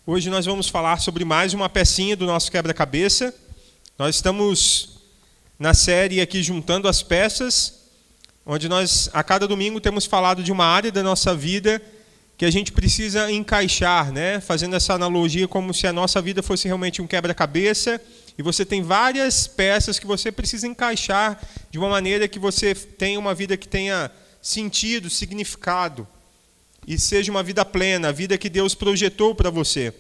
Hoje nós vamos falar sobre mais uma pecinha do nosso quebra-cabeça. Nós estamos na série aqui Juntando as Peças, onde nós, a cada domingo, temos falado de uma área da nossa vida que a gente precisa encaixar, né? Fazendo essa analogia como se a nossa vida fosse realmente um quebra-cabeça, e você tem várias peças que você precisa encaixar de uma maneira que você tenha uma vida que tenha sentido, significado, e seja uma vida plena, a vida que Deus projetou para você.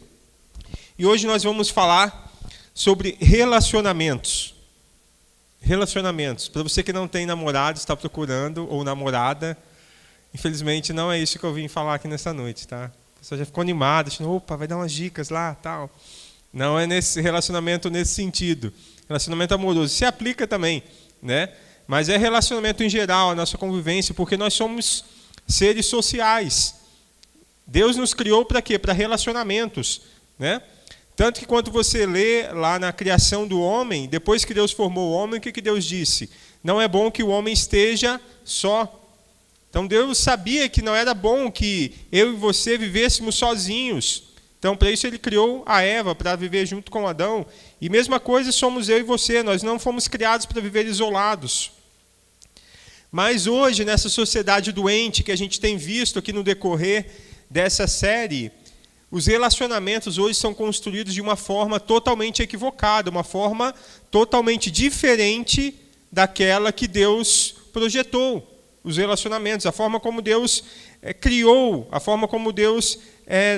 E hoje nós vamos falar sobre relacionamentos. Relacionamentos. Para você que não tem namorado, está procurando, ou namorada, infelizmente não é isso que eu vim falar aqui nessa noite, tá? A pessoa já ficou animada, achando, opa, vai dar umas dicas lá, tal. Não é nesse relacionamento nesse sentido. Relacionamento amoroso se aplica também, né? Mas é relacionamento em geral, a nossa convivência, porque nós somos seres sociais. Deus nos criou para quê? Para relacionamentos, né? Tanto que quando você lê lá na criação do homem, depois que Deus formou o homem, o que Deus disse? Não é bom que o homem esteja só. Então Deus sabia que não era bom que eu e você vivêssemos sozinhos. Então para isso ele criou a Eva, para viver junto com Adão. E mesma coisa somos eu e você, nós não fomos criados para viver isolados. Mas hoje, nessa sociedade doente que a gente tem visto aqui no decorrer dessa série, os relacionamentos hoje são construídos de uma forma totalmente equivocada, uma forma totalmente diferente daquela que Deus projetou. Os relacionamentos, a forma como Deus criou, a forma como Deus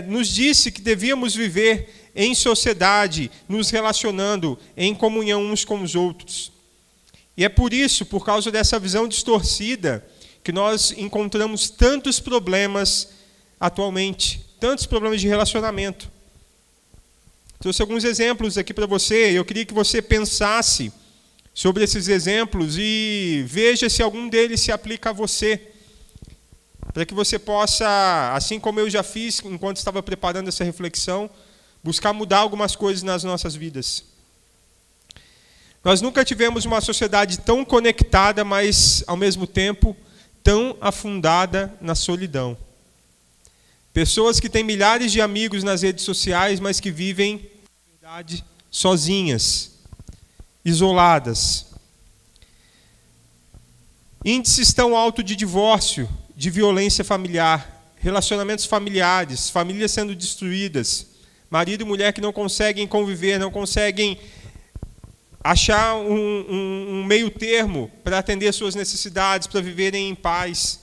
nos disse que devíamos viver em sociedade, nos relacionando em comunhão uns com os outros. E é por isso, por causa dessa visão distorcida, que nós encontramos tantos problemas atualmente, tantos problemas de relacionamento. Trouxe alguns exemplos aqui para você, eu queria que você pensasse sobre esses exemplos e veja se algum deles se aplica a você, para que você possa, assim como eu já fiz enquanto estava preparando essa reflexão, buscar mudar algumas coisas nas nossas vidas. Nós nunca tivemos uma sociedade tão conectada, mas, ao mesmo tempo, tão afundada na solidão. Pessoas que têm milhares de amigos nas redes sociais, mas que vivem, na verdade, sozinhas, isoladas. Índices tão altos de divórcio, de violência familiar, relacionamentos familiares, famílias sendo destruídas, marido e mulher que não conseguem conviver, não conseguem achar um meio termo para atender suas necessidades, para viverem em paz.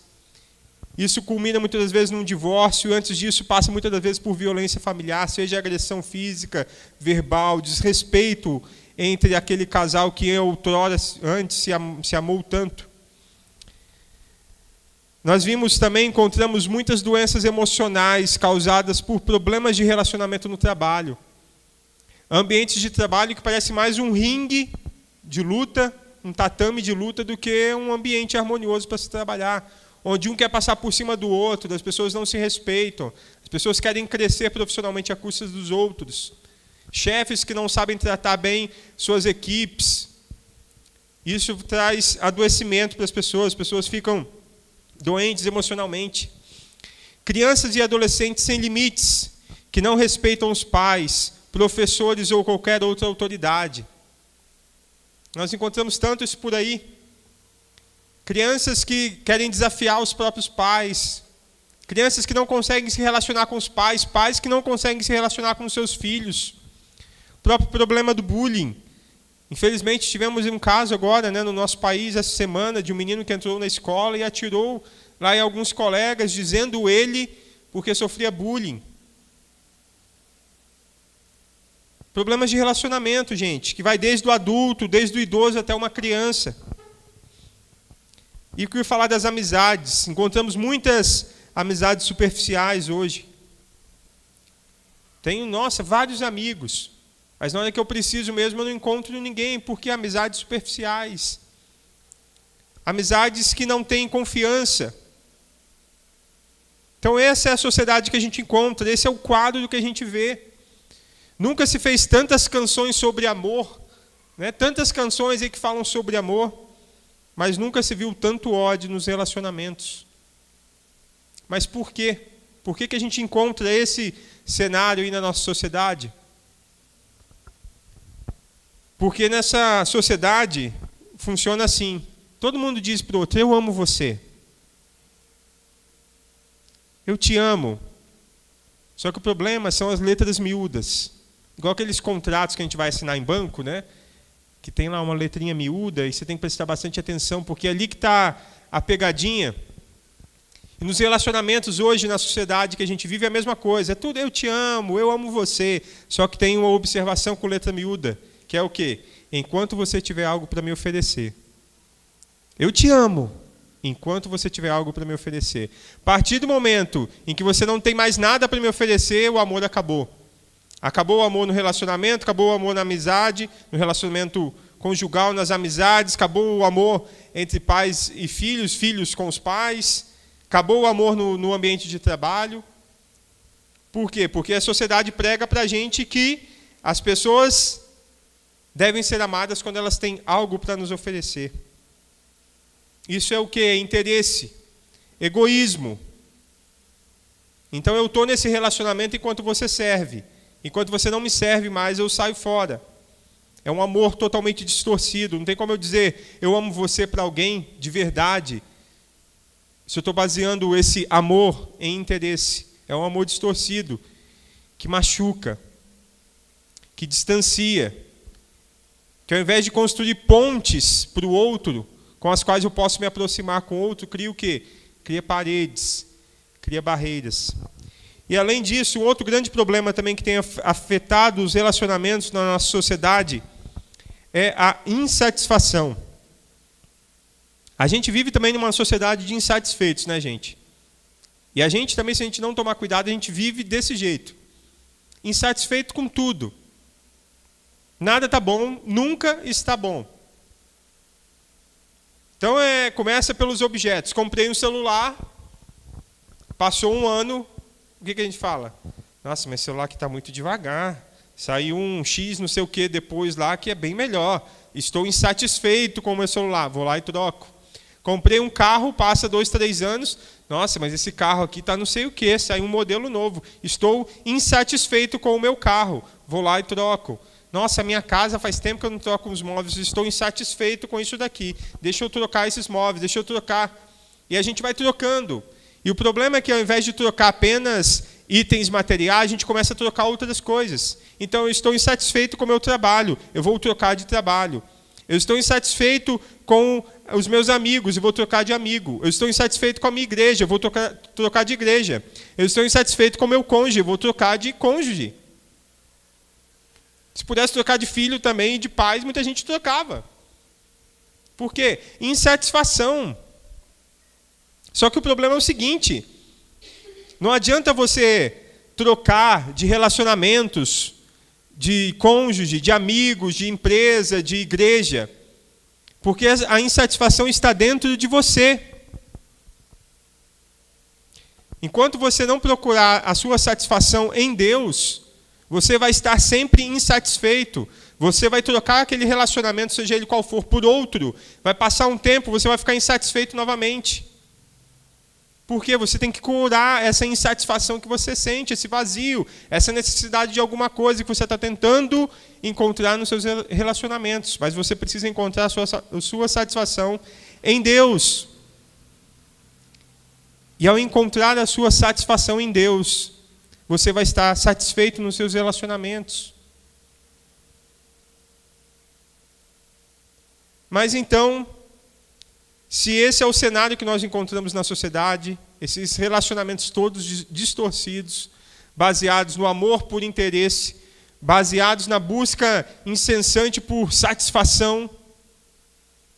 Isso culmina muitas das vezes num divórcio, e antes disso passa muitas das vezes por violência familiar, seja agressão física, verbal, desrespeito entre aquele casal que outrora antes se amou tanto. Nós encontramos muitas doenças emocionais causadas por problemas de relacionamento no trabalho. Ambientes de trabalho que parece mais um ringue de luta, um tatame de luta, do que um ambiente harmonioso para se trabalhar, onde um quer passar por cima do outro, as pessoas não se respeitam, as pessoas querem crescer profissionalmente à custa dos outros, chefes que não sabem tratar bem suas equipes. Isso traz adoecimento para as pessoas ficam doentes emocionalmente. Crianças e adolescentes sem limites, que não respeitam os pais, professores ou qualquer outra autoridade. Nós encontramos tanto isso por aí. Crianças que querem desafiar os próprios pais. Crianças que não conseguem se relacionar com os pais. Pais que não conseguem se relacionar com os seus filhos. O próprio problema do bullying. Infelizmente, tivemos um caso agora, né, no nosso país, essa semana, de um menino que entrou na escola e atirou lá em alguns colegas, dizendo ele porque sofria bullying. Problemas de relacionamento, gente, que vai desde o adulto, desde o idoso até uma criança. E eu queria falar das amizades. Encontramos muitas amizades superficiais hoje. Tenho, vários amigos. Mas na hora que eu preciso mesmo, eu não encontro ninguém, porque amizades superficiais. Amizades que não têm confiança. Então essa é a sociedade que a gente encontra, esse é o quadro do que a gente vê. Nunca se fez tantas canções sobre amor, né? Tantas canções aí que falam sobre amor, mas nunca se viu tanto ódio nos relacionamentos. Mas por quê? Por que a gente encontra esse cenário aí na nossa sociedade? Porque nessa sociedade funciona assim. Todo mundo diz para o outro, eu amo você. Eu te amo. Só que o problema são as letras miúdas. Igual aqueles contratos que a gente vai assinar em banco, né? Que tem lá uma letrinha miúda e você tem que prestar bastante atenção, porque é ali que está a pegadinha. E nos relacionamentos hoje, na sociedade que a gente vive, é a mesma coisa. É tudo eu te amo, eu amo você. Só que tem uma observação com letra miúda, que é o quê? Enquanto você tiver algo para me oferecer. Eu te amo, enquanto você tiver algo para me oferecer. A partir do momento em que você não tem mais nada para me oferecer, o amor acabou. Acabou o amor no relacionamento, acabou o amor na amizade, no relacionamento conjugal, nas amizades, acabou o amor entre pais e filhos, filhos com os pais, acabou o amor no ambiente de trabalho. Por quê? Porque a sociedade prega para a gente que as pessoas devem ser amadas quando elas têm algo para nos oferecer. Isso é o quê? Interesse, egoísmo. Então eu estou nesse relacionamento enquanto você serve. Enquanto você não me serve mais, eu saio fora. É um amor totalmente distorcido. Não tem como eu dizer, eu amo você para alguém de verdade, se eu estou baseando esse amor em interesse. É um amor distorcido, que machuca, que distancia, que ao invés de construir pontes para o outro, com as quais eu posso me aproximar com o outro, cria o quê? Cria paredes, cria barreiras. E além disso, um outro grande problema também que tem afetado os relacionamentos na nossa sociedade é a insatisfação. A gente vive também numa sociedade de insatisfeitos, né, gente? E a gente também, se a gente não tomar cuidado, a gente vive desse jeito. Insatisfeito com tudo. Nada está bom, nunca está bom. Então, começa pelos objetos. Comprei um celular, passou um ano, o que a gente fala? Nossa, mas esse celular aqui está muito devagar. Saiu um X não sei o que depois lá que é bem melhor. Estou insatisfeito com o meu celular, vou lá e troco. Comprei um carro, passa 2, 3 anos. Nossa, mas esse carro aqui está não sei o que, saiu um modelo novo. Estou insatisfeito com o meu carro, vou lá e troco. Nossa, minha casa faz tempo que eu não troco os móveis, estou insatisfeito com isso daqui. Deixa eu trocar esses móveis, deixa eu trocar. E a gente vai trocando. E o problema é que ao invés de trocar apenas itens materiais, a gente começa a trocar outras coisas. Então, eu estou insatisfeito com o meu trabalho, eu vou trocar de trabalho. Eu estou insatisfeito com os meus amigos, eu vou trocar de amigo. Eu estou insatisfeito com a minha igreja, eu vou trocar de igreja. Eu estou insatisfeito com o meu cônjuge, eu vou trocar de cônjuge. Se pudesse trocar de filho também, de pais, muita gente trocava. Por quê? Insatisfação. Só que o problema é o seguinte, não adianta você trocar de relacionamentos, de cônjuge, de amigos, de empresa, de igreja, porque a insatisfação está dentro de você. Enquanto você não procurar a sua satisfação em Deus, você vai estar sempre insatisfeito. Você vai trocar aquele relacionamento, seja ele qual for, por outro. Vai passar um tempo, você vai ficar insatisfeito novamente. Porque você tem que curar essa insatisfação que você sente, esse vazio, essa necessidade de alguma coisa que você está tentando encontrar nos seus relacionamentos. Mas você precisa encontrar a sua satisfação em Deus. E ao encontrar a sua satisfação em Deus, você vai estar satisfeito nos seus relacionamentos. Mas então, se esse é o cenário que nós encontramos na sociedade, esses relacionamentos todos distorcidos, baseados no amor por interesse, baseados na busca incessante por satisfação,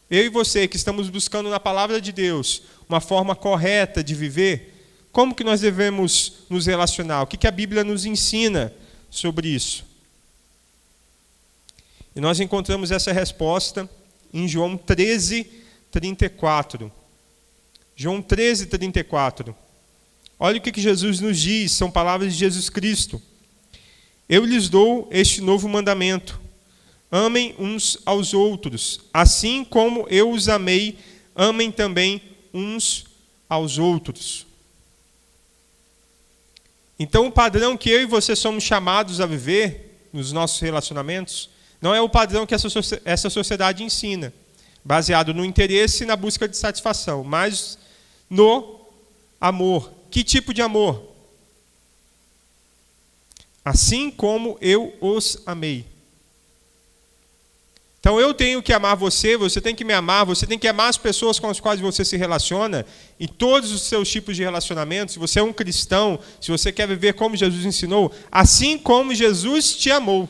eu e você que estamos buscando na palavra de Deus uma forma correta de viver, como que nós devemos nos relacionar? O que a Bíblia nos ensina sobre isso? E nós encontramos essa resposta em João 13:34. João 13:34. Olha o que Jesus nos diz, são palavras de Jesus Cristo. Eu lhes dou este novo mandamento: amem uns aos outros, assim como eu os amei, amem também uns aos outros. Então, o padrão que eu e você somos chamados a viver nos nossos relacionamentos não é o padrão que essa sociedade ensina, baseado no interesse e na busca de satisfação, mas no amor. Que tipo de amor? Assim como eu os amei. Então eu tenho que amar você, você tem que me amar, você tem que amar as pessoas com as quais você se relaciona, em todos os seus tipos de relacionamentos. Se você é um cristão, se você quer viver como Jesus ensinou, assim como Jesus te amou.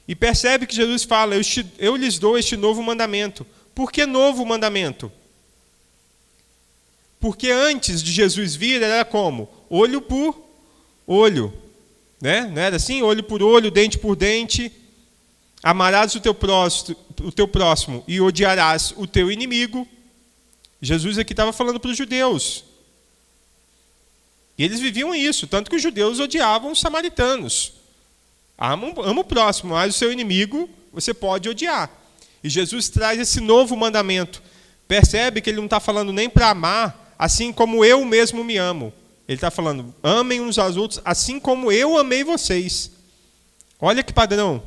E percebe que Jesus fala, eu lhes dou este novo mandamento. Por que novo mandamento? Porque antes de Jesus vir, era como? Olho por olho. Né? Não era assim? Olho por olho, dente por dente. Amarás o teu próximo e odiarás o teu inimigo. Jesus aqui estava falando para os judeus. E eles viviam isso, tanto que os judeus odiavam os samaritanos. Ama o próximo, mas o seu inimigo você pode odiar. E Jesus traz esse novo mandamento. Percebe que ele não está falando nem para amar, assim como eu mesmo me amo. Ele está falando, amem uns aos outros, assim como eu amei vocês. Olha que padrão.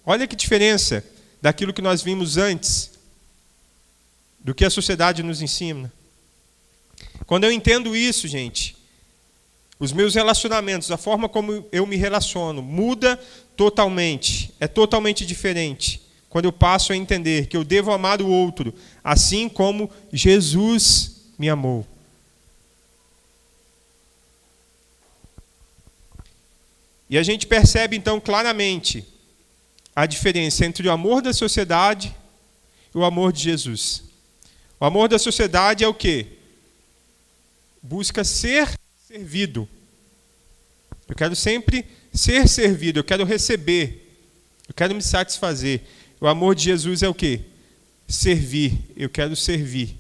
Olha que diferença daquilo que nós vimos antes, do que a sociedade nos ensina. Quando eu entendo isso, gente, os meus relacionamentos, a forma como eu me relaciono, muda totalmente. É totalmente diferente. Quando eu passo a entender que eu devo amar o outro, assim como Jesus me amou. E a gente percebe então claramente a diferença entre o amor da sociedade e o amor de Jesus. O amor da sociedade é o quê? Busca ser servido. Eu quero sempre ser servido, eu quero receber, eu quero me satisfazer. O amor de Jesus é o quê? Servir, eu quero servir.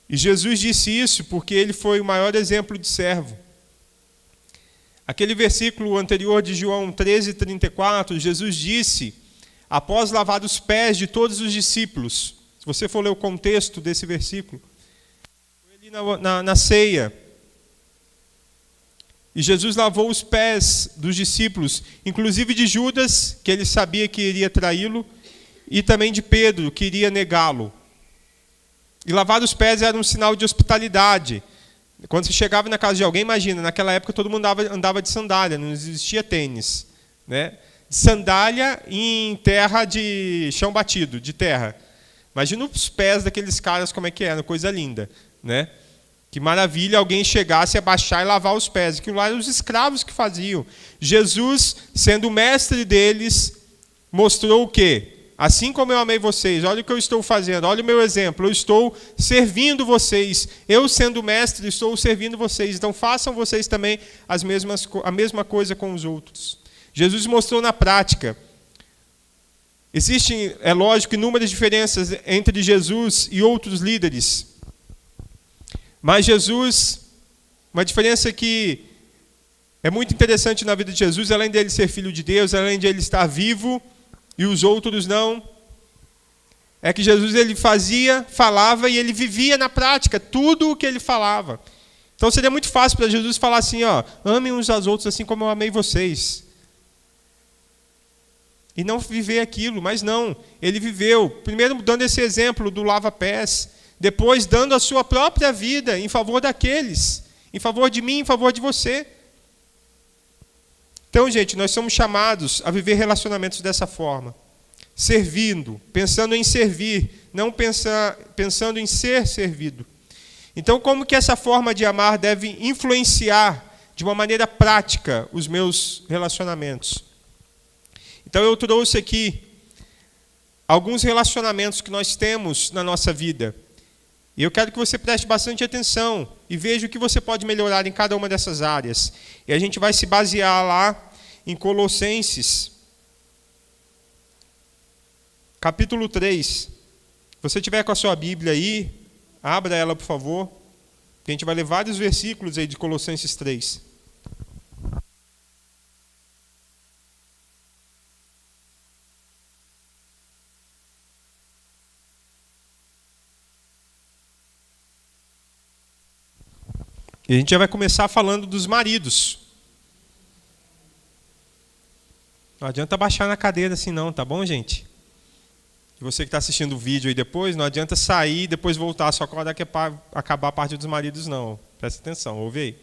E Jesus disse isso porque ele foi o maior exemplo de servo. Aquele versículo anterior de João 13:34, Jesus disse, após lavar os pés de todos os discípulos, se você for ler o contexto desse versículo, foi ali na ceia, e Jesus lavou os pés dos discípulos, inclusive de Judas, que ele sabia que iria traí-lo, e também de Pedro, que iria negá-lo. E lavar os pés era um sinal de hospitalidade. Quando você chegava na casa de alguém, imagina, naquela época todo mundo andava de sandália, não existia tênis. Né? De sandália em terra de chão batido, de terra. Imagina os pés daqueles caras como é que era, coisa linda. Né? Que maravilha alguém chegasse, abaixar e lavar os pés. Aquilo lá eram os escravos que faziam. Jesus, sendo o mestre deles, mostrou o quê? Assim como eu amei vocês, olha o que eu estou fazendo, olha o meu exemplo, eu estou servindo vocês. Eu, sendo mestre, estou servindo vocês. Então façam vocês também a mesma coisa com os outros. Jesus mostrou na prática. Existem, é lógico, inúmeras diferenças entre Jesus e outros líderes. Mas Jesus, uma diferença que é muito interessante na vida de Jesus, além dele ser filho de Deus, além de ele estar vivo, e os outros não, é que Jesus ele fazia, falava e ele vivia na prática tudo o que ele falava. Então seria muito fácil para Jesus falar assim, ó, amem uns aos outros assim como eu amei vocês. E não viver aquilo, mas não, ele viveu, primeiro dando esse exemplo do lava-pés, depois dando a sua própria vida em favor daqueles, em favor de mim, em favor de você. Então, gente, nós somos chamados a viver relacionamentos dessa forma. Servindo, pensando em servir, não pensando em ser servido. Então, como que essa forma de amar deve influenciar de uma maneira prática os meus relacionamentos? Então, eu trouxe aqui alguns relacionamentos que nós temos na nossa vida. E eu quero que você preste bastante atenção e veja o que você pode melhorar em cada uma dessas áreas. E a gente vai se basear lá em Colossenses, capítulo 3. Se você tiver com a sua Bíblia aí, abra ela, por favor. A gente vai ler vários versículos aí de Colossenses 3. E a gente já vai começar falando dos maridos. Não adianta baixar na cadeira assim não, tá bom, gente? E você que está assistindo o vídeo aí depois, não adianta sair e depois voltar só quando acabar a parte dos maridos, não. Presta atenção, ouve aí.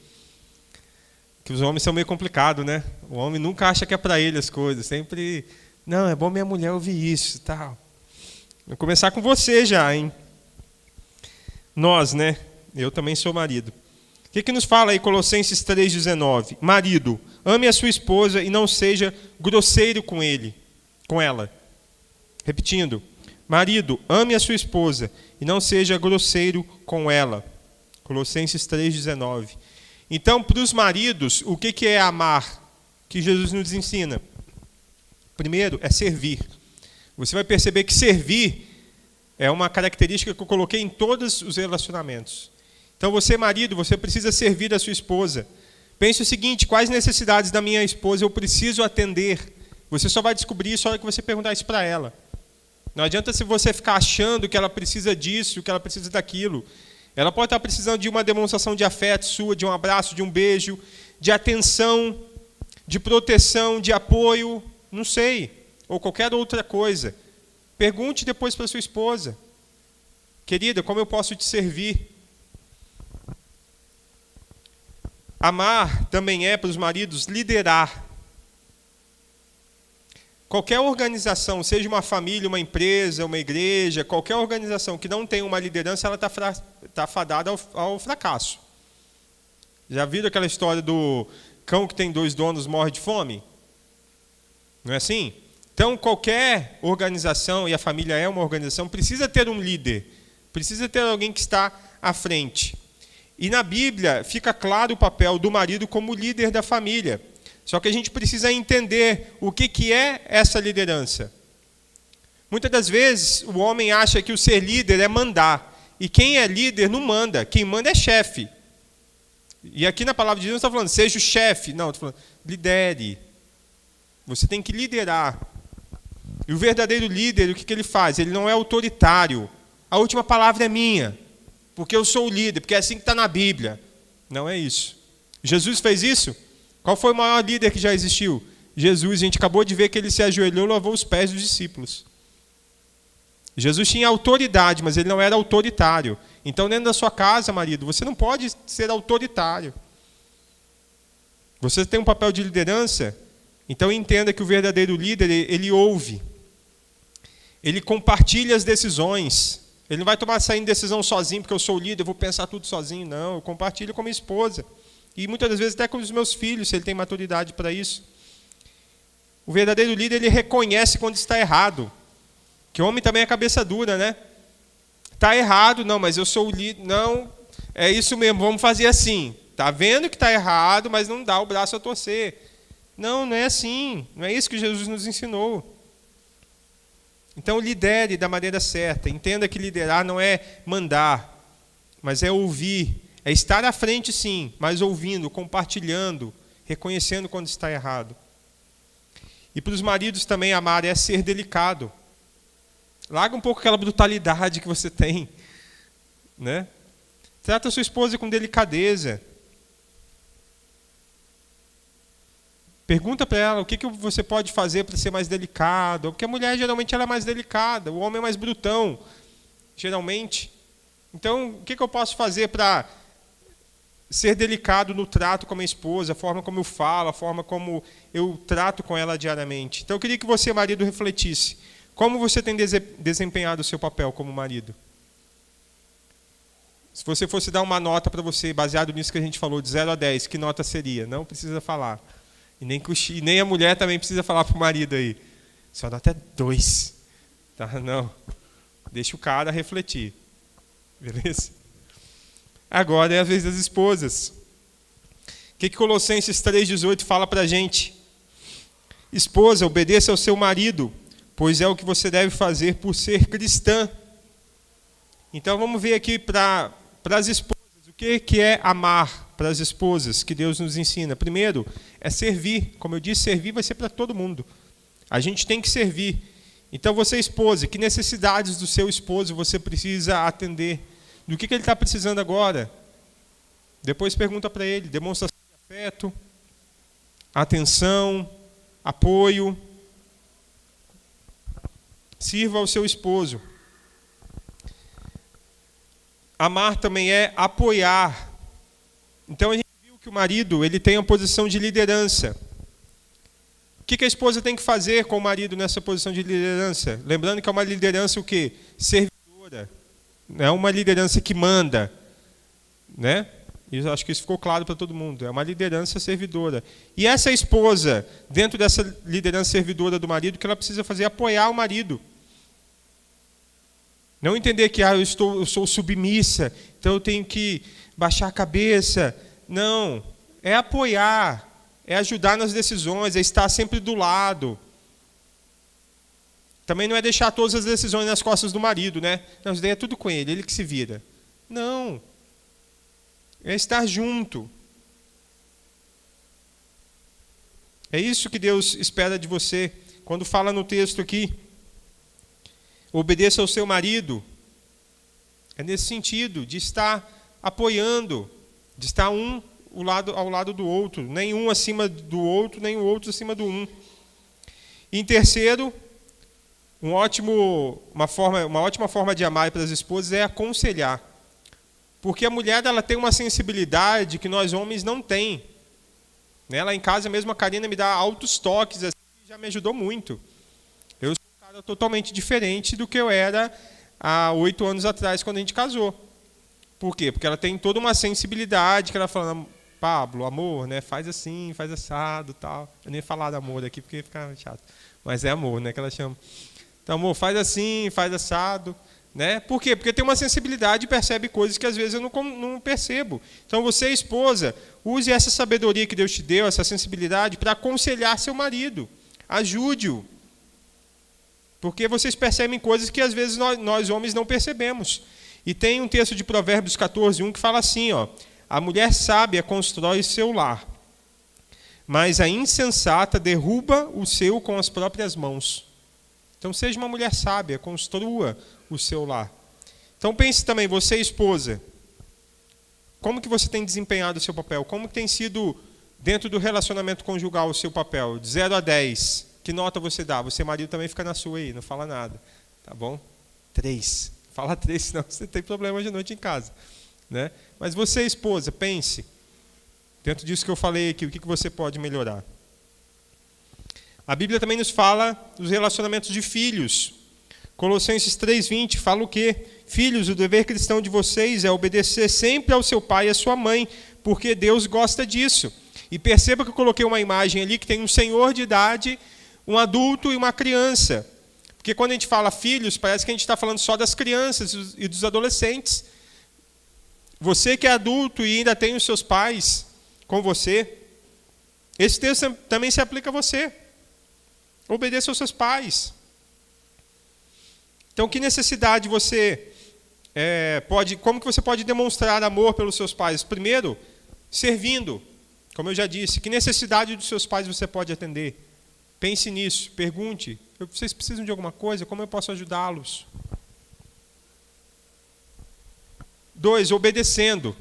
Que os homens são meio complicados, né? O homem nunca acha que é para ele as coisas. Sempre, não, é bom minha mulher ouvir isso e tal. Vou começar com você já, hein? Nós, né? Eu também sou marido. O que nos fala aí Colossenses 3,19? Marido, ame a sua esposa e não seja grosseiro com ela. Repetindo, marido, ame a sua esposa e não seja grosseiro com ela. Colossenses 3,19. Então, para os maridos, o que é amar? Que Jesus nos ensina. Primeiro, é servir. Você vai perceber que servir é uma característica que eu coloquei em todos os relacionamentos. Então, você, marido, você precisa servir a sua esposa. Pense o seguinte, quais necessidades da minha esposa eu preciso atender? Você só vai descobrir isso na hora que você perguntar isso para ela. Não adianta se você ficar achando que ela precisa disso, que ela precisa daquilo. Ela pode estar precisando de uma demonstração de afeto sua, de um abraço, de um beijo, de atenção, de proteção, de apoio, não sei, ou qualquer outra coisa. Pergunte depois para sua esposa. Querida, como eu posso te servir? Amar também é, para os maridos, liderar. Qualquer organização, seja uma família, uma empresa, uma igreja, qualquer organização que não tenha uma liderança, ela está fadada ao fracasso. Já viram aquela história do cão que tem 2 donos morre de fome? Não é assim? Então, qualquer organização, e a família é uma organização, precisa ter um líder, precisa ter alguém que está à frente. E na Bíblia fica claro o papel do marido como líder da família. Só que a gente precisa entender o que é essa liderança. Muitas das vezes, o homem acha que o ser líder é mandar. E quem é líder não manda. Quem manda é chefe. E aqui na palavra de Deus não está falando, seja o chefe. Não, está falando, lidere. Você tem que liderar. E o verdadeiro líder, o que ele faz? Ele não é autoritário. A última palavra é minha. Porque eu sou o líder, porque é assim que está na Bíblia. Não é isso. Jesus fez isso? Qual foi o maior líder que já existiu? Jesus. A gente acabou de ver que ele se ajoelhou e lavou os pés dos discípulos. Jesus tinha autoridade, mas ele não era autoritário. Então, dentro da sua casa, marido, você não pode ser autoritário. Você tem um papel de liderança, então entenda que o verdadeiro líder, ele ouve. Ele compartilha as decisões. Ele não vai tomar saindo decisão sozinho, porque eu sou o líder, eu vou pensar tudo sozinho. Não, eu compartilho com a minha esposa. E muitas das vezes até com os meus filhos, se ele tem maturidade para isso. O verdadeiro líder, ele reconhece quando está errado. Que o homem também é cabeça dura, né? Está errado, não, mas eu sou o líder. Não, é isso mesmo, vamos fazer assim. Está vendo que está errado, mas não dá o braço a torcer. Não, não é assim. Não é isso que Jesus nos ensinou. Então, lidere da maneira certa. Entenda que liderar não é mandar, mas é ouvir. É estar à frente, sim, mas ouvindo, compartilhando, reconhecendo quando está errado. E para os maridos também, amar é ser delicado. Larga um pouco aquela brutalidade que você tem, né? Trata a sua esposa com delicadeza. Pergunta para ela o que você pode fazer para ser mais delicado. Porque a mulher, geralmente, ela é mais delicada. O homem é mais brutão, geralmente. Então, o que eu posso fazer para ser delicado no trato com a minha esposa, a forma como eu falo, a forma como eu trato com ela diariamente? Então, eu queria que você, marido, refletisse. Como você tem desempenhado o seu papel como marido? Se você fosse dar uma nota para você, baseado nisso que a gente falou, de 0 a 10, que nota seria? Não precisa falar. E nem a mulher também precisa falar para o marido aí. Sua nota é 2. Tá? Não. Deixa o cara refletir. Beleza? Agora é a vez das esposas. O que Colossenses 3,18 fala para a gente? Esposa, obedeça ao seu marido, pois é o que você deve fazer por ser cristã. Então vamos ver aqui para as esposas. O que é amar para as esposas que Deus nos ensina? Primeiro, é servir. Como eu disse, servir vai ser para todo mundo. A gente tem que servir. Então você, esposa, que necessidades do seu esposo você precisa atender? Do que ele está precisando agora? Depois pergunta para ele, demonstração de afeto, atenção, apoio. Sirva ao seu esposo. Amar também é apoiar. Então a gente viu que o marido ele tem uma posição de liderança. O que a esposa tem que fazer com o marido nessa posição de liderança? Lembrando que é uma liderança o quê? Servidora. Não é uma liderança que manda. Né? Eu acho que isso ficou claro para todo mundo. É uma liderança servidora. E essa esposa, dentro dessa liderança servidora do marido, o que ela precisa fazer é apoiar o marido. Não entender que eu sou submissa, então eu tenho que baixar a cabeça. Não, é apoiar, é ajudar nas decisões, é estar sempre do lado. Também não é deixar todas as decisões nas costas do marido, né? Não, isso daí é tudo com ele que se vira. Não, é estar junto. É isso que Deus espera de você. Quando fala no texto aqui, obedeça ao seu marido. É nesse sentido, de estar apoiando, de estar ao lado do outro, nem um acima do outro, nem o outro acima do um. E em terceiro, uma ótima forma de amar para as esposas é aconselhar. Porque a mulher ela tem uma sensibilidade que nós homens não tem. Lá em casa mesmo a Karina me dá altos toques, assim, já me ajudou muito. Eu sou um cara totalmente diferente do que eu era há 8 anos atrás, quando a gente casou. Por quê? Porque ela tem toda uma sensibilidade, que ela fala, Pablo, amor, né, faz assim, faz assado, tal. Eu nem ia falar de amor aqui, porque fica chato. Mas é amor, né, que ela chama. Então, amor, faz assim, faz assado. Né? Por quê? Porque tem uma sensibilidade e percebe coisas que às vezes eu não percebo. Então você, esposa, use essa sabedoria que Deus te deu, essa sensibilidade, para aconselhar seu marido. Ajude-o. Porque vocês percebem coisas que às vezes nós homens não percebemos. E tem um texto de Provérbios 14:1 que fala assim, ó, a mulher sábia constrói seu lar, mas a insensata derruba o seu com as próprias mãos. Então seja uma mulher sábia, construa o seu lar. Então pense também, você esposa, como que você tem desempenhado o seu papel? Como que tem sido, dentro do relacionamento conjugal, o seu papel? De 0 a 10, que nota você dá? Você, marido, também fica na sua aí, não fala nada. Tá bom? 3. Fala 3, senão você tem problema de noite em casa. Né? Mas você, esposa, pense, dentro disso que eu falei aqui, o que você pode melhorar? A Bíblia também nos fala dos relacionamentos de filhos. Colossenses 3:20 fala o quê? Filhos, o dever cristão de vocês é obedecer sempre ao seu pai e à sua mãe, porque Deus gosta disso. E perceba que eu coloquei uma imagem ali que tem um senhor de idade, um adulto e uma criança. Porque quando a gente fala filhos, parece que a gente está falando só das crianças e dos adolescentes. Você que é adulto e ainda tem os seus pais com você, esse texto também se aplica a você. Obedeça aos seus pais. Então, que necessidade você como que você pode demonstrar amor pelos seus pais? Primeiro, servindo, como eu já disse. Que necessidade dos seus pais você pode atender? Pense nisso, pergunte. Vocês precisam de alguma coisa? Como eu posso ajudá-los? 2, obedecendo.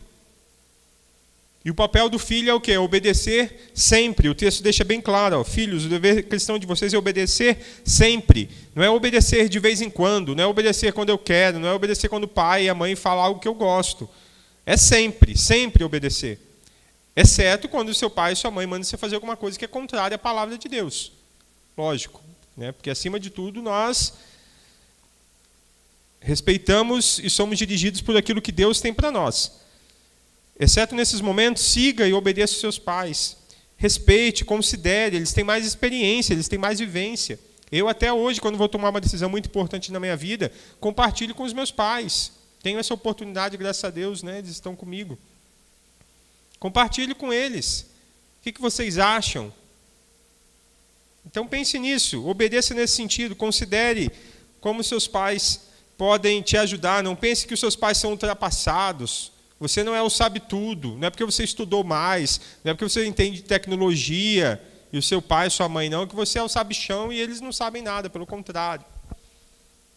E o papel do filho é o quê? Obedecer sempre. O texto deixa bem claro, ó, filhos, o dever cristão de vocês é obedecer sempre. Não é obedecer de vez em quando, não é obedecer quando eu quero, não é obedecer quando o pai e a mãe falam algo que eu gosto. É sempre, sempre obedecer. Exceto quando o seu pai e sua mãe mandam você fazer alguma coisa que é contrária à palavra de Deus. Lógico, né? Porque acima de tudo nós respeitamos e somos dirigidos por aquilo que Deus tem para nós. Exceto nesses momentos, siga e obedeça os seus pais. Respeite, considere, eles têm mais experiência, eles têm mais vivência. Eu até hoje, quando vou tomar uma decisão muito importante na minha vida, compartilho com os meus pais. Tenho essa oportunidade, graças a Deus, né? Eles estão comigo. Compartilhe com eles. O que vocês acham? Então pense nisso, obedeça nesse sentido, considere como seus pais podem te ajudar. Não pense que os seus pais são ultrapassados. Você não é o sabe-tudo, não é porque você estudou mais, não é porque você entende de tecnologia, e o seu pai e sua mãe não, que você é o sabichão e eles não sabem nada, pelo contrário.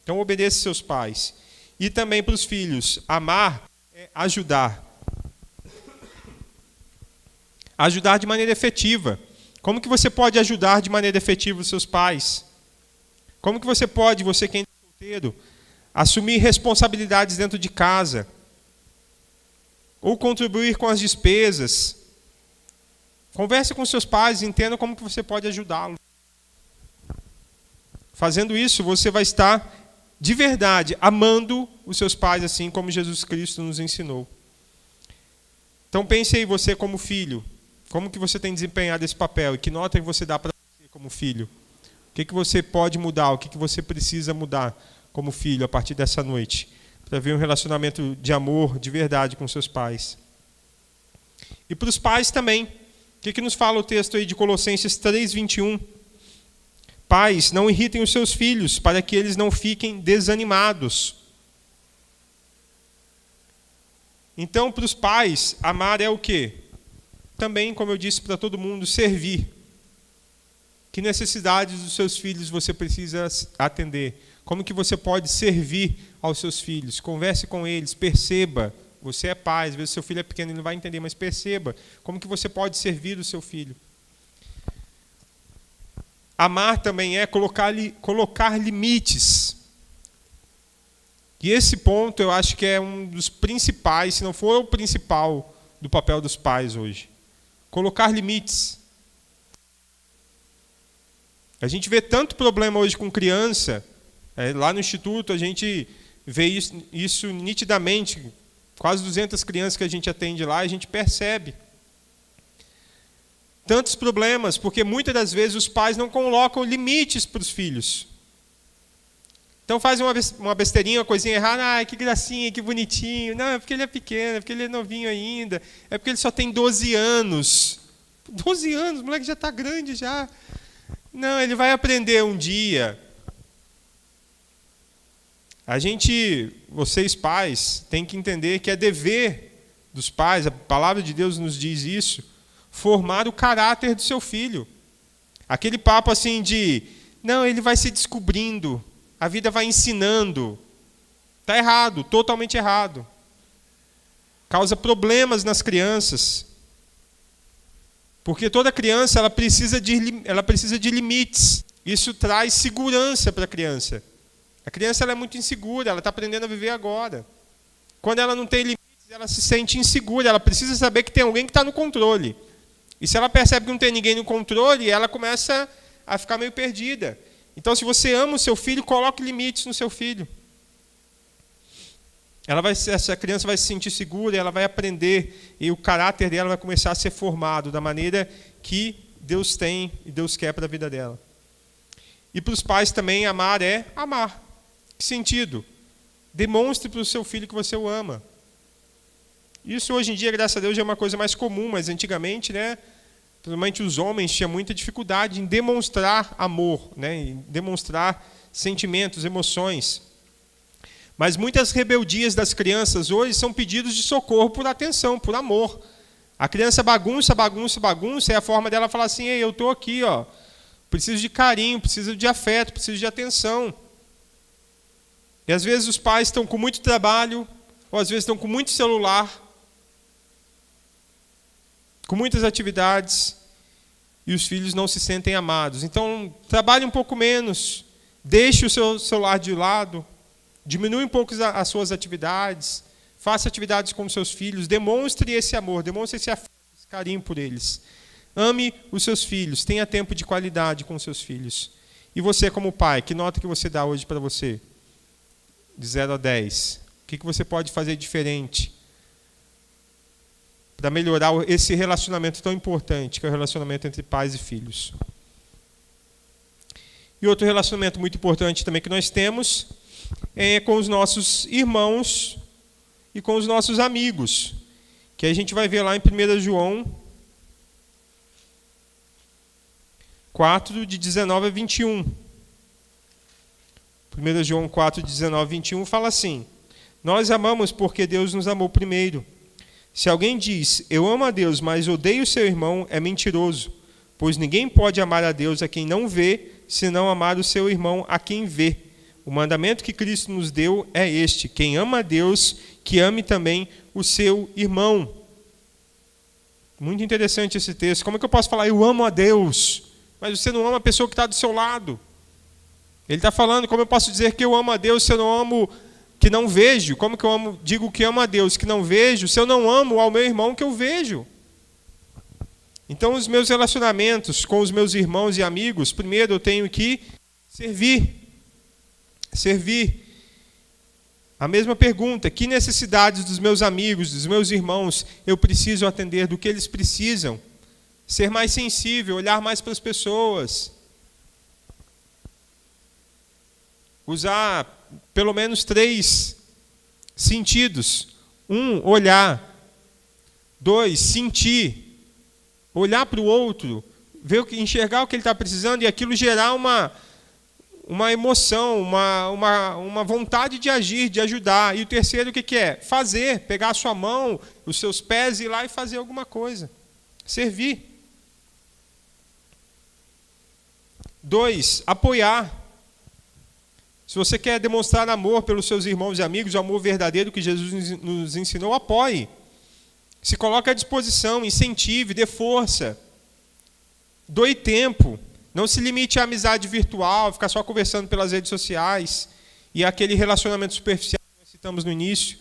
Então obedeça seus pais. E também para os filhos, amar é ajudar. Ajudar de maneira efetiva. Como que você pode ajudar de maneira efetiva os seus pais? Como que você pode, você que é solteiro, assumir responsabilidades dentro de casa? Ou contribuir com as despesas? Converse com seus pais, entenda como que você pode ajudá-los. Fazendo isso, você vai estar, de verdade, amando os seus pais, assim como Jesus Cristo nos ensinou. Então pense aí, você como filho, como que você tem desempenhado esse papel? E que nota que você dá para você como filho? O que você pode mudar? O que você precisa mudar como filho a partir dessa noite? Para ver um relacionamento de amor, de verdade com seus pais. E para os pais também. O que nos fala o texto aí de Colossenses 3:21? Pais, não irritem os seus filhos, para que eles não fiquem desanimados. Então, para os pais, amar é o quê? Também, como eu disse para todo mundo, servir. Que necessidades dos seus filhos você precisa atender? Como que você pode servir aos seus filhos? Converse com eles, perceba. Você é pai, às vezes seu filho é pequeno e não vai entender, mas perceba como que você pode servir o seu filho. Amar também é colocar limites. E esse ponto eu acho que é um dos principais, se não for o principal, do papel dos pais hoje. Colocar limites. A gente vê tanto problema hoje com criança, lá no Instituto a gente vê isso nitidamente, quase 200 crianças que a gente atende lá, a gente percebe. Tantos problemas, porque muitas das vezes os pais não colocam limites para os filhos. Então fazem uma besteirinha, uma coisinha errada, que gracinha, que bonitinho. Não, é porque ele é pequeno, é porque ele é novinho ainda, é porque ele só tem 12 anos. 12 anos, o moleque já está grande já. Não, ele vai aprender um dia. Vocês pais, têm que entender que é dever dos pais, a palavra de Deus nos diz isso, formar o caráter do seu filho. Aquele papo assim de, não, ele vai se descobrindo, a vida vai ensinando. Está errado, totalmente errado. Causa problemas nas crianças. Porque toda criança ela precisa de limites. Isso traz segurança para a criança. A criança ela é muito insegura, ela está aprendendo a viver agora. Quando ela não tem limites, ela se sente insegura, ela precisa saber que tem alguém que está no controle. E se ela percebe que não tem ninguém no controle, ela começa a ficar meio perdida. Então, se você ama o seu filho, coloque limites no seu filho. Essa criança vai se sentir segura, ela vai aprender, e o caráter dela vai começar a ser formado da maneira que Deus tem e Deus quer para a vida dela. E para os pais também, amar é amar. Que sentido? Demonstre para o seu filho que você o ama. Isso hoje em dia, graças a Deus, já é uma coisa mais comum, mas antigamente, principalmente os homens tinham muita dificuldade em demonstrar amor, em demonstrar sentimentos, emoções. Mas muitas rebeldias das crianças hoje são pedidos de socorro por atenção, por amor. A criança bagunça, é a forma dela falar assim, ei, eu estou aqui, preciso de carinho, preciso de afeto, preciso de atenção. E às vezes os pais estão com muito trabalho, ou às vezes estão com muito celular, com muitas atividades, e os filhos não se sentem amados. Então, trabalhe um pouco menos, deixe o seu celular de lado, diminui um pouco as suas atividades, faça atividades com os seus filhos, demonstre esse amor, demonstre esse afeto, esse carinho por eles. Ame os seus filhos, tenha tempo de qualidade com os seus filhos. E você como pai, que nota que você dá hoje para você? De 0 a 10. O que você pode fazer diferente para melhorar esse relacionamento tão importante, que é o relacionamento entre pais e filhos? E outro relacionamento muito importante também que nós temos é com os nossos irmãos e com os nossos amigos, que a gente vai ver lá em 1 João 4, de 19 a 21. 1 João 4, 19 a 21 fala assim: nós amamos porque Deus nos amou primeiro. Se alguém diz, eu amo a Deus, mas odeio seu irmão, é mentiroso, pois ninguém pode amar a Deus a quem não vê, senão amar o seu irmão a quem vê. O mandamento que Cristo nos deu é este: quem ama a Deus, que ame também o seu irmão. Muito interessante esse texto. Como é que eu posso falar, eu amo a Deus, mas você não ama a pessoa que está do seu lado? Ele está falando, como eu posso dizer que eu amo a Deus se eu não amo que não vejo? Como que eu digo que amo a Deus que não vejo, se eu não amo ao meu irmão que eu vejo? Então, os meus relacionamentos com os meus irmãos e amigos, primeiro eu tenho que servir. Servir. A mesma pergunta, que necessidades dos meus amigos, dos meus irmãos, eu preciso atender, do que eles precisam? Ser mais sensível, olhar mais para as pessoas. Usar pelo menos 3 sentidos. 1, olhar. 2, sentir. Olhar para o outro, ver, enxergar o que ele está precisando e aquilo gerar uma emoção, uma vontade de agir, de ajudar. E o terceiro, o que é? Fazer, pegar a sua mão, os seus pés e ir lá e fazer alguma coisa. Servir. 2, apoiar. Se você quer demonstrar amor pelos seus irmãos e amigos, o amor verdadeiro que Jesus nos ensinou, apoie. Se coloque à disposição, incentive, dê força. Doe tempo. Não se limite à amizade virtual, ficar só conversando pelas redes sociais e aquele relacionamento superficial que nós citamos no início.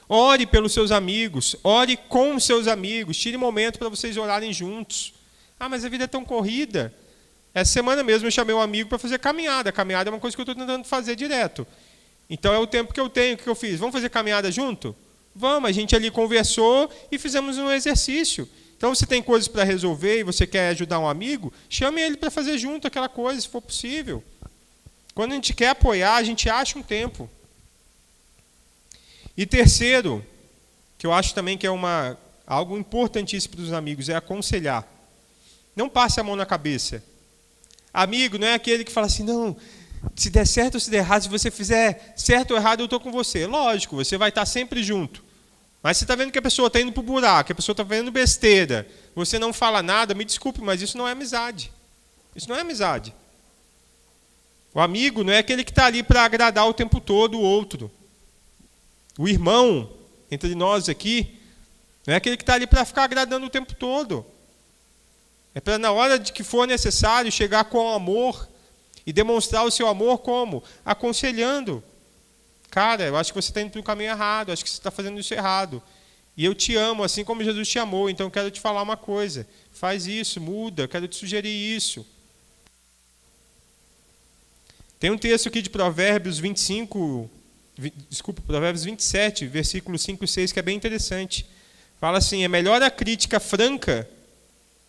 Ore pelos seus amigos, ore com os seus amigos, tire momento para vocês orarem juntos. Ah, mas a vida é tão corrida. Essa semana mesmo eu chamei um amigo para fazer caminhada. Caminhada é uma coisa que eu estou tentando fazer direto. Então é o tempo que eu tenho. O que eu fiz? Vamos fazer caminhada junto? Vamos, a gente ali conversou e fizemos um exercício. Então, se tem coisas para resolver e você quer ajudar um amigo, chame ele para fazer junto aquela coisa, se for possível. Quando a gente quer apoiar, a gente acha um tempo. E terceiro, que eu acho também que é algo importantíssimo para os amigos, é aconselhar. Não passe a mão na cabeça. Amigo não é aquele que fala assim, não, se der certo ou se der errado, se você fizer certo ou errado, eu estou com você. Lógico, você vai estar sempre junto. Mas você está vendo que a pessoa está indo para o buraco, que a pessoa está fazendo besteira, você não fala nada, me desculpe, mas isso não é amizade. Isso não é amizade. O amigo não é aquele que está ali para agradar o tempo todo o outro. O irmão, entre nós aqui, não é aquele que está ali para ficar agradando o tempo todo. É para, na hora de que for necessário, chegar com amor e demonstrar o seu amor como? Aconselhando. Cara, eu acho que você está indo para o caminho errado, acho que você está fazendo isso errado. E eu te amo, assim como Jesus te amou, então eu quero te falar uma coisa. Faz isso, muda, eu quero te sugerir isso. Tem um texto aqui de Provérbios 27, versículos 5 e 6, que é bem interessante. Fala assim, é melhor a crítica franca,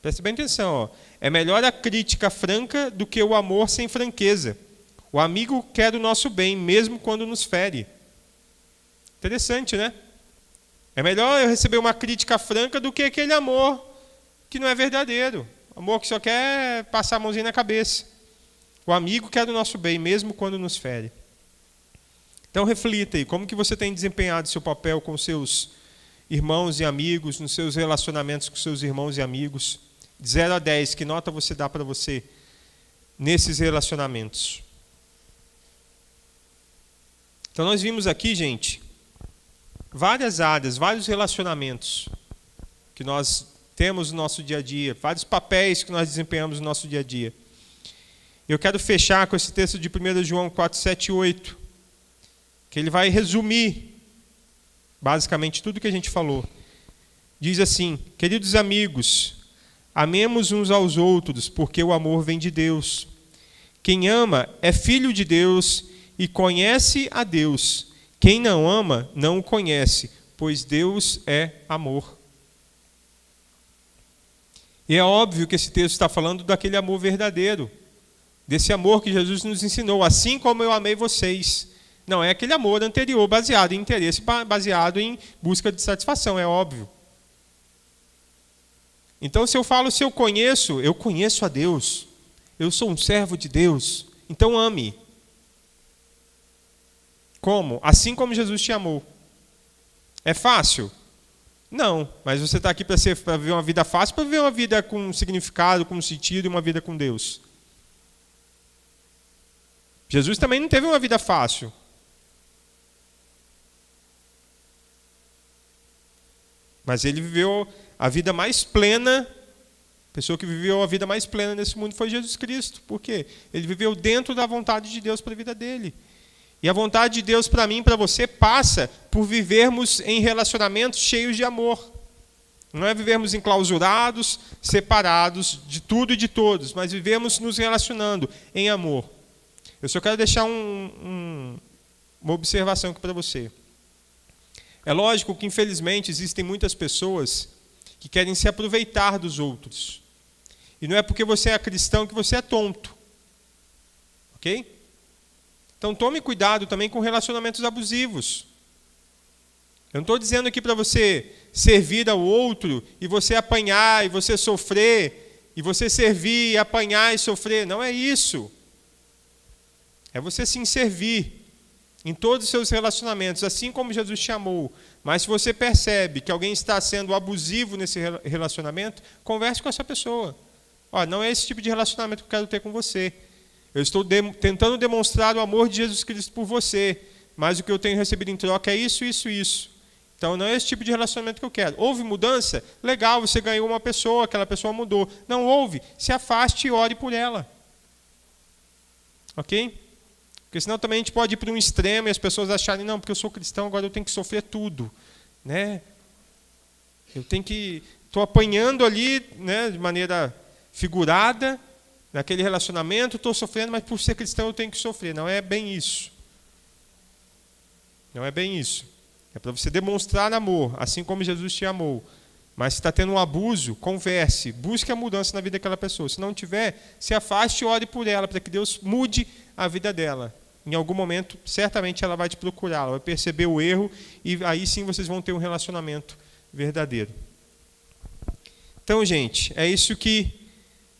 preste bem atenção, ó, é melhor a crítica franca do que o amor sem franqueza. O amigo quer o nosso bem, mesmo quando nos fere. Interessante, né? É melhor eu receber uma crítica franca do que aquele amor que não é verdadeiro. Amor que só quer passar a mãozinha na cabeça. O amigo quer o nosso bem, mesmo quando nos fere. Então reflita aí, como que você tem desempenhado seu papel com seus irmãos e amigos, nos seus relacionamentos com seus irmãos e amigos. De 0 a 10, que nota você dá para você nesses relacionamentos? Então nós vimos aqui, gente, várias áreas, vários relacionamentos que nós temos no nosso dia a dia, vários papéis que nós desempenhamos no nosso dia a dia. Eu quero fechar com esse texto de 1 João 4, 7 e 8, que ele vai resumir basicamente tudo que a gente falou. Diz assim, queridos amigos, amemos uns aos outros, porque o amor vem de Deus. Quem ama é filho de Deus e conhece a Deus. Quem não ama, não o conhece, pois Deus é amor. E é óbvio que esse texto está falando daquele amor verdadeiro, desse amor que Jesus nos ensinou, assim como eu amei vocês. Não é aquele amor anterior, baseado em interesse, baseado em busca de satisfação, é óbvio. Então, se eu conheço a Deus, eu sou um servo de Deus, então ame. Como? Assim como Jesus te amou. É fácil? Não, mas você está aqui para viver uma vida fácil, para viver uma vida com significado, com sentido e uma vida com Deus. Jesus também não teve uma vida fácil. Mas ele viveu a vida mais plena. A pessoa que viveu a vida mais plena nesse mundo foi Jesus Cristo. Por quê? Ele viveu dentro da vontade de Deus para a vida dele. E a vontade de Deus para mim e para você passa por vivermos em relacionamentos cheios de amor. Não é vivermos enclausurados, separados de tudo e de todos, mas vivemos nos relacionando em amor. Eu só quero deixar uma observação aqui para você. É lógico que, infelizmente, existem muitas pessoas que querem se aproveitar dos outros. E não é porque você é cristão que você é tonto. Ok? Então tome cuidado também com relacionamentos abusivos. Eu não estou dizendo aqui para você servir ao outro e você apanhar e você sofrer, e você servir e apanhar e sofrer. Não é isso. É você sim servir em todos os seus relacionamentos, assim como Jesus te amou. Mas se você percebe que alguém está sendo abusivo nesse relacionamento, converse com essa pessoa. Olha, não é esse tipo de relacionamento que eu quero ter com você. Eu estou tentando demonstrar o amor de Jesus Cristo por você, mas o que eu tenho recebido em troca é isso, isso, isso. Então não é esse tipo de relacionamento que eu quero. Houve mudança? Legal, você ganhou uma pessoa, aquela pessoa mudou. Não houve? Se afaste e ore por ela. Ok? Porque senão também a gente pode ir para um extremo e as pessoas acharem, não, porque eu sou cristão, agora eu tenho que sofrer tudo. Né? Estou apanhando ali, né, de maneira figurada, naquele relacionamento, estou sofrendo, mas por ser cristão eu tenho que sofrer. Não é bem isso. Não é bem isso. É para você demonstrar amor, assim como Jesus te amou. Mas se está tendo um abuso, converse, busque a mudança na vida daquela pessoa. Se não tiver, se afaste e ore por ela, para que Deus mude a vida dela. Em algum momento, certamente ela vai te procurar, ela vai perceber o erro, e aí sim vocês vão ter um relacionamento verdadeiro. Então, gente, é isso que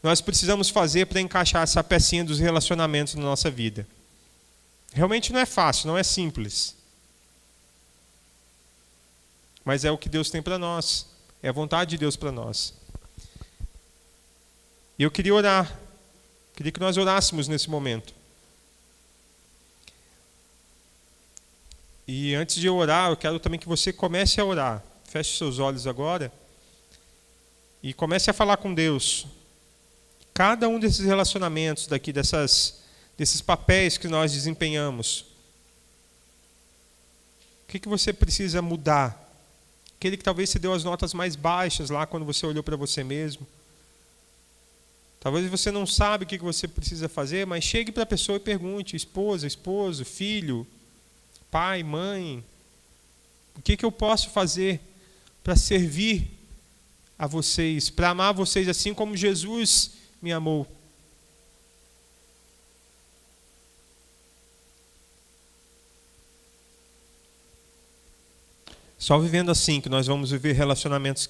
nós precisamos fazer para encaixar essa pecinha dos relacionamentos na nossa vida. Realmente não é fácil, não é simples. Mas é o que Deus tem para nós. É a vontade de Deus para nós. E eu queria orar. Queria que nós orássemos nesse momento. E antes de eu orar, eu quero também que você comece a orar. Feche seus olhos agora. E comece a falar com Deus. Cada um desses relacionamentos daqui, desses papéis que nós desempenhamos. O que você precisa mudar? Aquele que talvez você deu as notas mais baixas lá quando você olhou para você mesmo. Talvez você não sabe o que você precisa fazer, mas chegue para a pessoa e pergunte, esposa, esposo, filho, pai, mãe, o que eu posso fazer para servir a vocês, para amar vocês assim como Jesus me amou. Só vivendo assim que nós vamos viver relacionamentos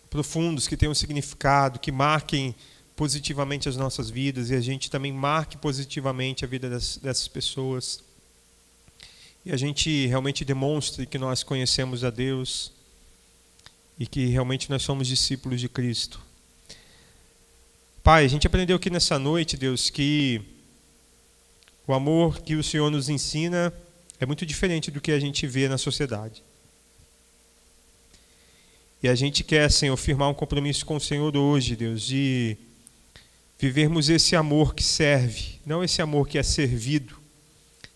profundos, que tenham significado, que marquem positivamente as nossas vidas e a gente também marque positivamente a vida dessas pessoas. E a gente realmente demonstre que nós conhecemos a Deus e que realmente nós somos discípulos de Cristo. Pai, a gente aprendeu aqui nessa noite, Deus, que o amor que o Senhor nos ensina é muito diferente do que a gente vê na sociedade. E a gente quer, Senhor, firmar um compromisso com o Senhor hoje, Deus, de vivermos esse amor que serve, não esse amor que é servido,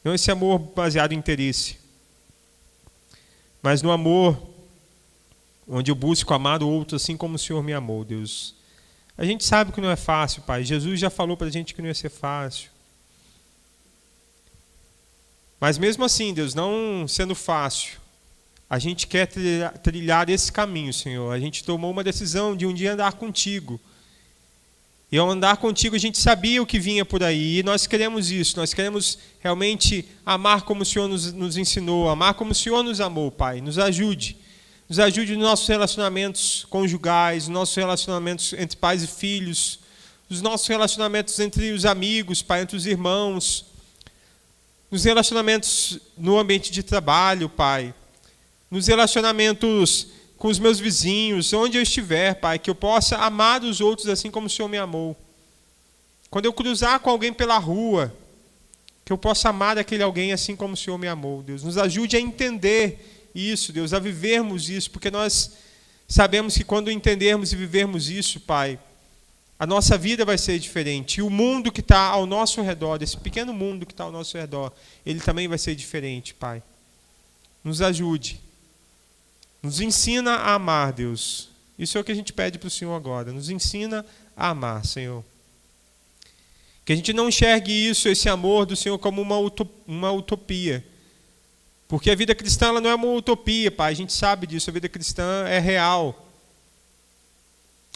não esse amor baseado em interesse, mas no amor onde eu busco amar o outro assim como o Senhor me amou, Deus. A gente sabe que não é fácil, Pai. Jesus já falou para a gente que não ia ser fácil. Mas mesmo assim, Deus, não sendo fácil, a gente quer trilhar esse caminho, Senhor. A gente tomou uma decisão de um dia andar contigo. E ao andar contigo, a gente sabia o que vinha por aí. E nós queremos isso. Nós queremos realmente amar como o Senhor nos ensinou, amar como o Senhor nos amou, Pai. Nos ajude. Nos ajude nos nossos relacionamentos conjugais, nos nossos relacionamentos entre pais e filhos, nos nossos relacionamentos entre os amigos, Pai, entre os irmãos, nos relacionamentos no ambiente de trabalho, Pai, nos relacionamentos com os meus vizinhos, onde eu estiver, Pai, que eu possa amar os outros assim como o Senhor me amou. Quando eu cruzar com alguém pela rua, que eu possa amar aquele alguém assim como o Senhor me amou, Deus. Nos ajude a entender isso, Deus, a vivermos isso, porque nós sabemos que quando entendermos e vivermos isso, Pai, a nossa vida vai ser diferente. E o mundo que está ao nosso redor, esse pequeno mundo que está ao nosso redor, ele também vai ser diferente, Pai. Nos ajude. Nos ensina a amar, Deus. Isso é o que a gente pede para o Senhor agora. Nos ensina a amar, Senhor. Que a gente não enxergue isso, esse amor do Senhor, como uma utopia. Porque a vida cristã ela não é uma utopia, Pai. A gente sabe disso. A vida cristã é real.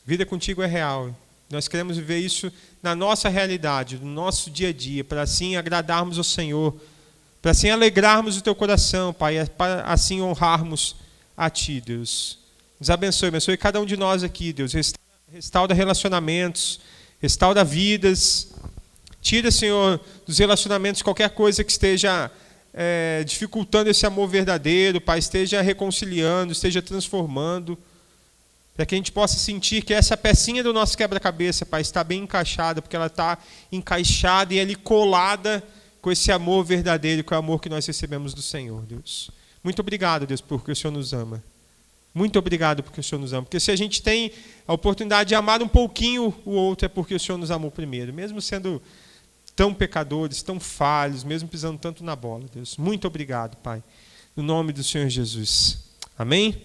A vida contigo é real. Nós queremos viver isso na nossa realidade, no nosso dia a dia, para assim agradarmos ao Senhor, para assim alegrarmos o teu coração, Pai, para assim honrarmos a Ti, Deus. Nos abençoe cada um de nós aqui, Deus. Restaura relacionamentos, restaura vidas. Tira, Senhor, dos relacionamentos qualquer coisa que esteja dificultando esse amor verdadeiro, Pai, esteja reconciliando, esteja transformando, para que a gente possa sentir que essa pecinha do nosso quebra-cabeça, Pai, está bem encaixada, porque ela está encaixada e ali colada com esse amor verdadeiro, com o amor que nós recebemos do Senhor, Deus. Muito obrigado, Deus, porque o Senhor nos ama. Muito obrigado porque o Senhor nos ama. Porque se a gente tem a oportunidade de amar um pouquinho o outro, é porque o Senhor nos amou primeiro, mesmo sendo tão pecadores, tão falhos, mesmo pisando tanto na bola, Deus. Muito obrigado, Pai. No nome do Senhor Jesus. Amém?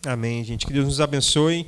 Amém, gente. Que Deus nos abençoe.